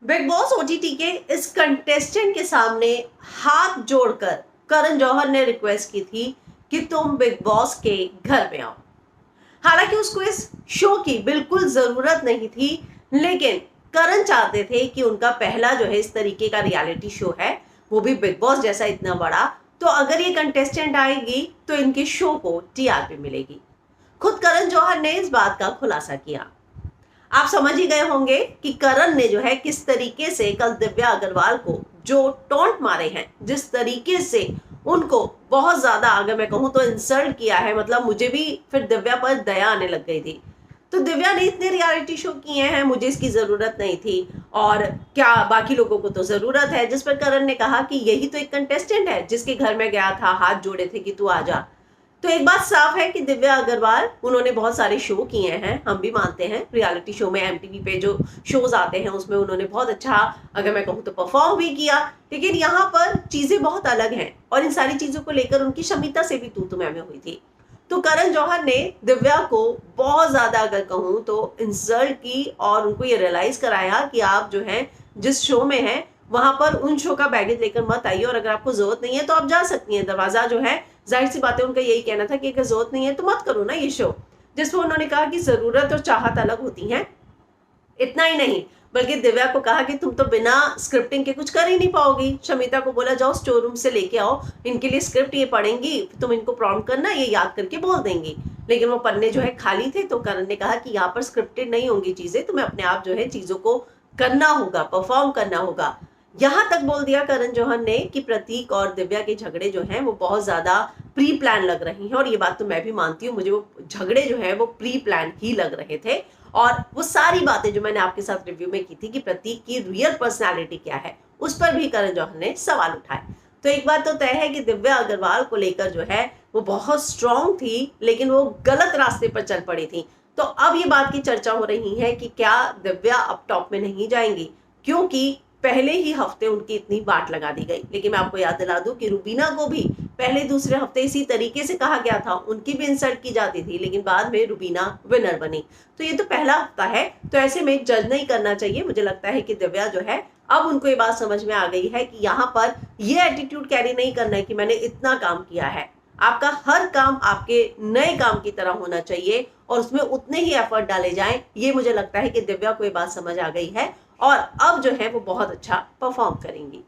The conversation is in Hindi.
बिग बॉस ओटीटी के इस कंटेस्टेंट के सामने हाथ जोड़कर करण जौहर ने रिक्वेस्ट की थी कि तुम बिग बॉस के घर में आओ। हालांकि उसको इस शो की बिल्कुल जरूरत नहीं थी, लेकिन करण चाहते थे कि उनका पहला जो है इस तरीके का रियलिटी शो है, वो भी बिग बॉस जैसा इतना बड़ा, तो अगर ये कंटेस्टेंट आएगी तो इनके शो को टीआरपी मिलेगी। खुद करण जौहर ने इस बात का खुलासा किया। आप समझ ही गए होंगे कि करण ने जो है किस तरीके से कल दिव्या अग्रवाल को जो टोंट मारे हैं, जिस तरीके से उनको बहुत ज्यादा, अगर मैं कहूं तो इंसल्ट किया है, मतलब मुझे भी फिर दिव्या पर दया आने लग गई थी। तो दिव्या ने इतने रियलिटी शो किए हैं, मुझे इसकी जरूरत नहीं थी, और क्या बाकी लोगों को तो जरूरत है। जिस पर करण ने कहा कि यही तो एक कंटेस्टेंट है जिसके घर में गया था, हाथ जोड़े थे कि तू आ जा। तो एक बात साफ है कि दिव्या अग्रवाल, उन्होंने बहुत सारे शो किए हैं, हम भी मानते हैं, रियलिटी शो में एमटीवी पे जो शोज आते हैं उसमें उन्होंने बहुत अच्छा, अगर मैं कहूँ तो परफॉर्म भी किया। लेकिन यहाँ पर चीजें बहुत अलग हैं और इन सारी चीजों को लेकर उनकी शमिता से भी तू मैं हुई थी। तो करण जौहर ने दिव्या को बहुत ज्यादा, अगर कहूँ तो, इंसल्ट की और उनको ये रियलाइज कराया कि आप जो है जिस शो में है वहां पर उन शो का बैगेज लेकर मत आइए, और अगर आपको जरूरत नहीं है तो आप जा सकती हैं, दरवाजा जो है, जाहिर सी बात है उनका यही कहना था कि अगर जरूरत नहीं है तो मत करो ना ये शो। जिसमें उन्होंने कहा कि जरूरत और चाहत अलग होती हैं। इतना ही नहीं, बल्कि दिव्या को कहा कि तुम तो बिना स्क्रिप्टिंग के कुछ कर ही नहीं पाओगी। शमिता को बोला जाओ स्टोर रूम से लेके आओ, इनके लिए स्क्रिप्ट ये पढ़ेंगी, तुम इनको प्रॉम्प्ट करना, ये याद करके बोल देंगी। लेकिन वो पन्ने जो है खाली थे, तो करण ने कहा कि यहाँ पर स्क्रिप्टेड नहीं होंगी चीजें, तुम्हें अपने आप जो है चीजों को करना होगा, परफॉर्म करना होगा। यहां तक बोल दिया करण जौहर ने कि प्रतीक और दिव्या के झगड़े जो हैं वो बहुत ज्यादा प्री प्लान लग रहे हैं, और ये बात तो मैं भी मानती हूँ, मुझे वो झगड़े जो है वो प्री प्लान ही लग रहे थे। और वो सारी बातें जो मैंने आपके साथ रिव्यू में की थी कि प्रतीक की रियल पर्सनालिटी क्या है, उस पर भी करण जौहर ने सवाल उठाए। तो एक बात तो तय है कि दिव्या अग्रवाल को लेकर जो है वो बहुत स्ट्रांग थी, लेकिन वो गलत रास्ते पर चल पड़ी थी। तो अब ये बात की चर्चा हो रही है कि क्या दिव्या अब टॉप में नहीं जाएंगी, क्योंकि पहले ही हफ्ते उनकी इतनी बाट लगा दी गई। लेकिन मैं आपको याद दिला दूं कि रुबीना को भी पहले दूसरे हफ्ते इसी तरीके से कहा गया था, उनकी भी इंसल्ट की जाती थी, लेकिन बाद में रुबीना विनर बनी। तो ये तो पहला हफ्ता है, तो ऐसे में जज नहीं करना चाहिए। मुझे लगता है कि दिव्या जो है, अब उनको ये बात समझ में आ गई है कि यहाँ पर ये एटीट्यूड कैरी नहीं करना है कि मैंने इतना काम किया है। आपका हर काम आपके नए काम की तरह होना चाहिए और उसमें उतने ही एफर्ट डाले जाएं। ये मुझे लगता है कि दिव्या को ये बात समझ आ गई है और अब जो है वो बहुत अच्छा परफॉर्म करेंगी।